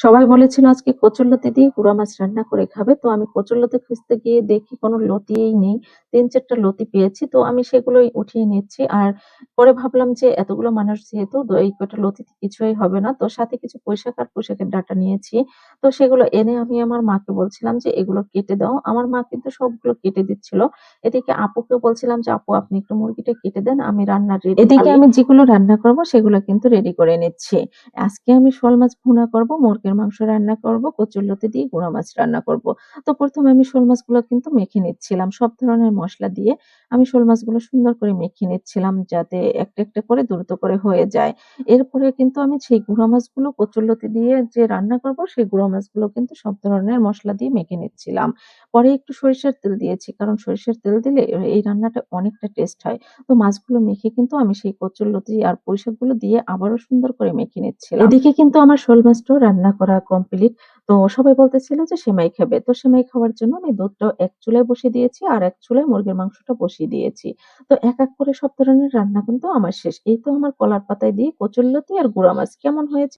সবাই বলেছিল আজকে কচুরলতি দিয়ে গুঁড়া মাছ রান্না করে খাবে। তো আমি কচুরলতি খুঁজতে গিয়ে দেখি কোনো লতিই নেই। ৩-৪ টা লতি পেয়েছি। তো আমি সেগুলোই উঠিয়ে নিচ্ছি। আর পরে ভাবলাম যে এতগুলো মানুষ যেহেতু এই কটা লতিতে কিছুই হবে না। তো সাথে কিছু পুঁইশাক আর পুঁইশাকের ডাঁটা নিয়েছি। তো সেগুলো এনে আমি আমার মাকে বলছিলাম যে, "এগুলো কেটে দাও।" আমার মা কিন্তু সবগুলো কেটে দিচ্ছিল। এদিকে আপুকে বলছিলাম যে, "আপু আপনি একটু মুরগিটা কেটে দেন। আমি রান্না রেডি এদিকে করি।" আমি যেগুলো রান্না করব সেগুলো কিন্তু রেডি করে নিচ্ছি। আজকে আমি শোল মাছ ভুনা করব, মুরগির মাংস রান্না করব, কচুরলতি দিয়ে গুঁড়া মাছ রান্না করব। তো ১ম এ আমি শোল মাছগুলো কিন্তু মেখে নিচ্ছিলাম। সব ধরনের মসলা দিয়ে আমি শোল মাছগুলো সুন্দর করে মেখে নিচ্ছিলাম যাতে একটা, একটা করে দ্রুত করে হয়ে যায়। এরপরে কিন্তু আমি সেই গুঁড়া মাছগুলো কচুরলতি দিয়ে যে রান্না করব সেই গুঁড়া মাছগুলো কিন্তু সব ধরনের মসলা দিয়ে মেখে নিচ্ছিলাম। পরে একটু সরিষার তেল দিয়েছি কারণ সরিষার তেল দিলে এই রান্নাটা অনেকটা টেস্ট হয়। তো মাছগুলো মেখে কিন্তু আমি সেই কচুরলতি আর পুঁইশাকগুলো দিয়ে আবারও সুন্দর করে মেখে নিচ্ছিলাম। এদিকে কিন্তু আমার শোল মাছটাও রান্না করা কমপ্লিট। তো সবাই বলতেছিল যে সেমাই খাবে। তো সেমাই খাওয়ার জন্য আমি দুধটাও এক চুলায় বসিয়ে দিয়েছি আর এক চুলায় মুরগির মাংসটা বসিয়ে দিয়েছি। তো এক, এক করে সব ধরনের রান্না কিন্তু আমার শেষ। এই তো আমার কলার পাতায় দিয়ে কচুরলতি আর গুঁড়া মাছ কেমন হয়েছে